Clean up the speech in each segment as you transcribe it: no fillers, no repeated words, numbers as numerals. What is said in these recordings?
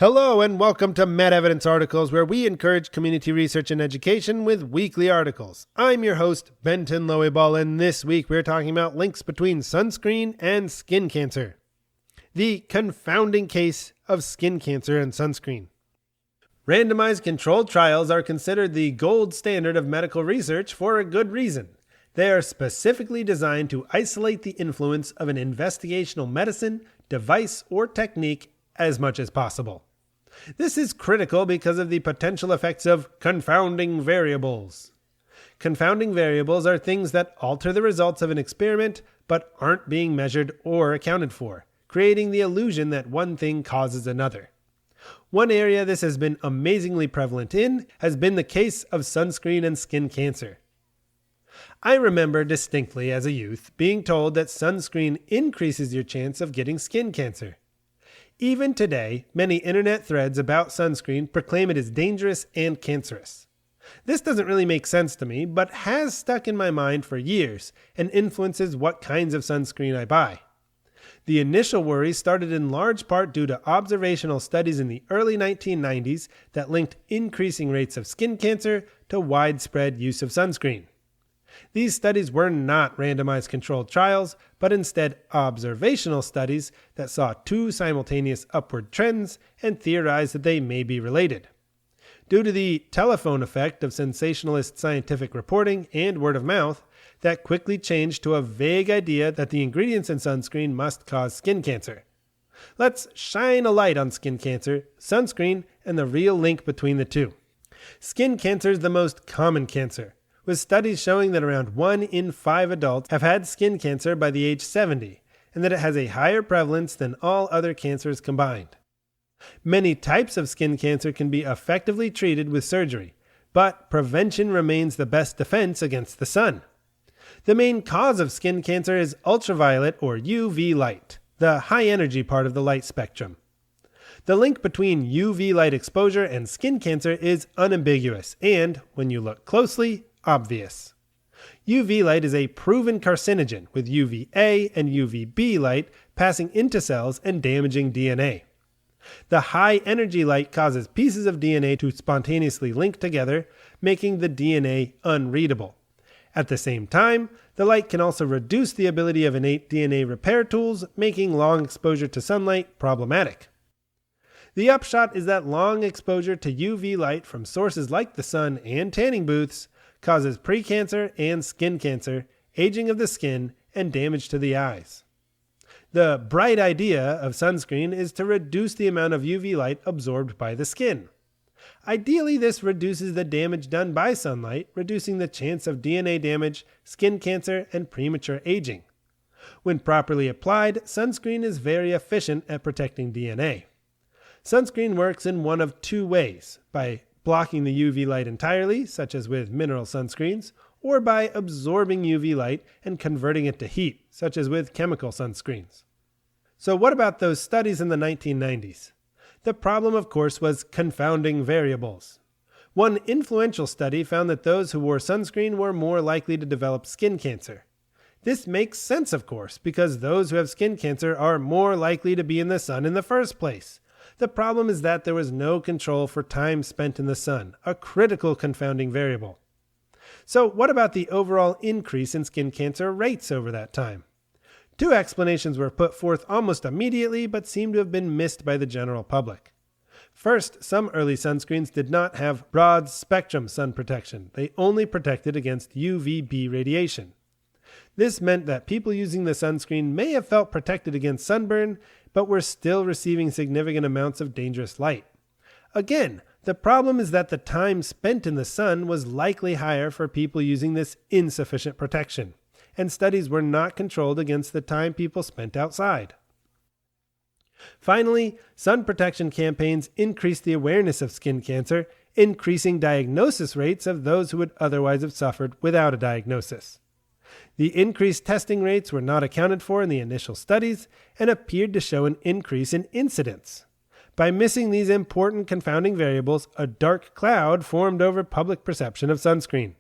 Hello and welcome to Met Evidence Articles, where we encourage community research and education with weekly articles. I'm your host, Benton Loeyball, and this week we're talking about links between sunscreen and skin cancer. The confounding case of skin cancer and sunscreen. Randomized controlled trials are considered the gold standard of medical research for a good reason. They are specifically designed to isolate the influence of an investigational medicine, device, or technique as much as possible. This is critical because of the potential effects of confounding variables. Confounding variables are things that alter the results of an experiment but aren't being measured or accounted for, creating the illusion that one thing causes another. One area this has been amazingly prevalent in has been the case of sunscreen and skin cancer. I remember distinctly as a youth being told that sunscreen increases your chance of getting skin cancer. Even today, many internet threads about sunscreen proclaim it is dangerous and cancerous. This doesn't really make sense to me, but has stuck in my mind for years and influences what kinds of sunscreen I buy. The initial worry started in large part due to observational studies in the early 1990s that linked increasing rates of skin cancer to widespread use of sunscreen. These studies were not randomized controlled trials, but instead observational studies that saw two simultaneous upward trends and theorized that they may be related. Due to the telephone effect of sensationalist scientific reporting and word of mouth, that quickly changed to a vague idea that the ingredients in sunscreen must cause skin cancer. Let's shine a light on skin cancer, sunscreen, and the real link between the two. Skin cancer is the most common cancer, with studies showing that around 1 in 5 adults have had skin cancer by the age 70, and that it has a higher prevalence than all other cancers combined. Many types of skin cancer can be effectively treated with surgery, but prevention remains the best defense against the sun. The main cause of skin cancer is ultraviolet or UV light, the high-energy part of the light spectrum. The link between UV light exposure and skin cancer is unambiguous and, when you look closely, obvious. UV light is a proven carcinogen, with UVA and UVB light passing into cells and damaging DNA. The high-energy light causes pieces of DNA to spontaneously link together, making the DNA unreadable. At the same time, the light can also reduce the ability of innate DNA repair tools, making long exposure to sunlight problematic. The upshot is that long exposure to UV light from sources like the sun and tanning booths causes precancer and skin cancer, aging of the skin, and damage to the eyes. The bright idea of sunscreen is to reduce the amount of UV light absorbed by the skin. Ideally, this reduces the damage done by sunlight, reducing the chance of DNA damage, skin cancer, and premature aging. When properly applied, sunscreen is very efficient at protecting DNA. Sunscreen works in one of two ways: by blocking the UV light entirely, such as with mineral sunscreens, or by absorbing UV light and converting it to heat, such as with chemical sunscreens. So what about those studies in the 1990s? The problem, of course, was confounding variables. One influential study found that those who wore sunscreen were more likely to develop skin cancer. This makes sense, of course, because those who have skin cancer are more likely to be in the sun in the first place. The problem is that there was no control for time spent in the sun, a critical confounding variable. So what about the overall increase in skin cancer rates over that time? Two explanations were put forth almost immediately, but seem to have been missed by the general public. First, some early sunscreens did not have broad spectrum sun protection. They only protected against UVB radiation. This meant that people using the sunscreen may have felt protected against sunburn, but were still receiving significant amounts of dangerous light. Again, the problem is that the time spent in the sun was likely higher for people using this insufficient protection, and studies were not controlled against the time people spent outside. Finally, sun protection campaigns increased the awareness of skin cancer, increasing diagnosis rates of those who would otherwise have suffered without a diagnosis. The increased testing rates were not accounted for in the initial studies and appeared to show an increase in incidence. By missing these important confounding variables, a dark cloud formed over public perception of sunscreen.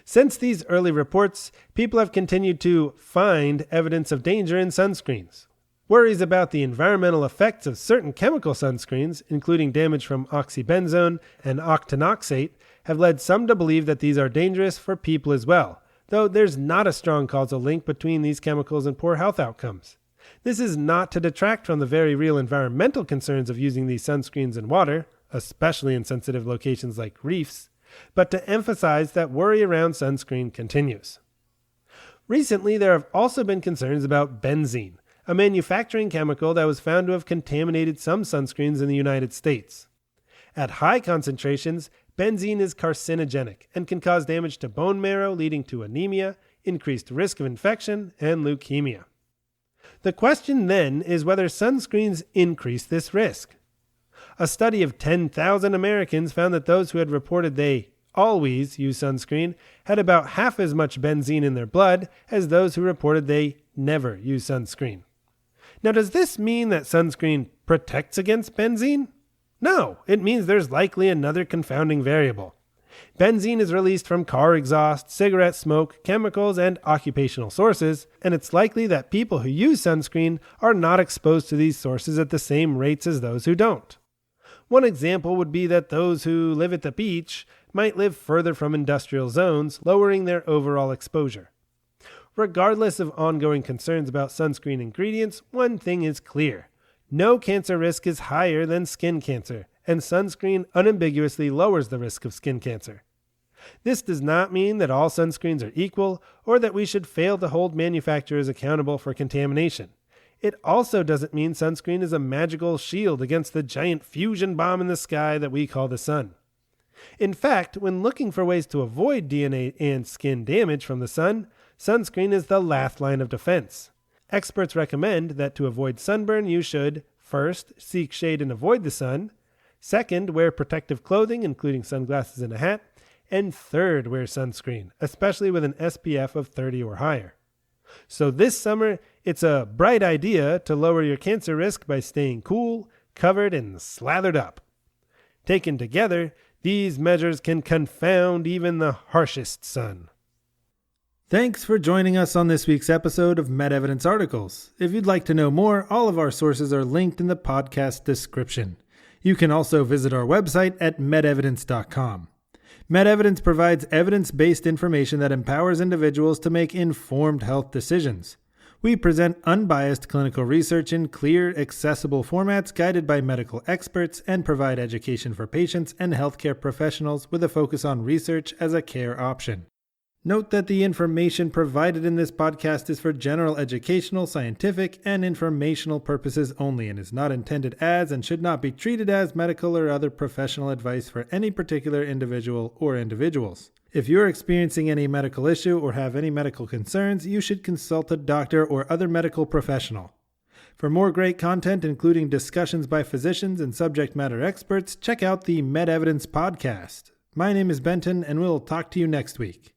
Since these early reports, people have continued to find evidence of danger in sunscreens. Worries about the environmental effects of certain chemical sunscreens, including damage from oxybenzone and octinoxate, have led some to believe that these are dangerous for people as well, though there's not a strong causal link between these chemicals and poor health outcomes. This is not to detract from the very real environmental concerns of using these sunscreens in water, especially in sensitive locations like reefs, but to emphasize that worry around sunscreen continues. Recently, there have also been concerns about benzene, a manufacturing chemical that was found to have contaminated some sunscreens in the United States. At high concentrations, benzene is carcinogenic and can cause damage to bone marrow, leading to anemia, increased risk of infection, and leukemia. The question then is whether sunscreens increase this risk. A study of 10,000 Americans found that those who had reported they always use sunscreen had about half as much benzene in their blood as those who reported they never use sunscreen. Now, does this mean that sunscreen protects against benzene? No, it means there's likely another confounding variable. Benzene is released from car exhaust, cigarette smoke, chemicals, and occupational sources, and it's likely that people who use sunscreen are not exposed to these sources at the same rates as those who don't. One example would be that those who live at the beach might live further from industrial zones, lowering their overall exposure. Regardless of ongoing concerns about sunscreen ingredients, one thing is clear. No cancer risk is higher than skin cancer, and sunscreen unambiguously lowers the risk of skin cancer. This does not mean that all sunscreens are equal or that we should fail to hold manufacturers accountable for contamination. It also doesn't mean sunscreen is a magical shield against the giant fusion bomb in the sky that we call the sun. In fact, when looking for ways to avoid DNA and skin damage from the sun, sunscreen is the last line of defense. Experts recommend that to avoid sunburn, you should, first, seek shade and avoid the sun, second, wear protective clothing, including sunglasses and a hat, and third, wear sunscreen, especially with an SPF of 30 or higher. So this summer, it's a bright idea to lower your cancer risk by staying cool, covered, and slathered up. Taken together, these measures can confound even the harshest sun. Thanks for joining us on this week's episode of MedEvidence Articles. If you'd like to know more, all of our sources are linked in the podcast description. You can also visit our website at medevidence.com. MedEvidence provides evidence-based information that empowers individuals to make informed health decisions. We present unbiased clinical research in clear, accessible formats guided by medical experts and provide education for patients and healthcare professionals with a focus on research as a care option. Note that the information provided in this podcast is for general educational, scientific, and informational purposes only and is not intended as and should not be treated as medical or other professional advice for any particular individual or individuals. If you're experiencing any medical issue or have any medical concerns, you should consult a doctor or other medical professional. For more great content, including discussions by physicians and subject matter experts, check out the MedEvidence podcast. My name is Benton, and we'll talk to you next week.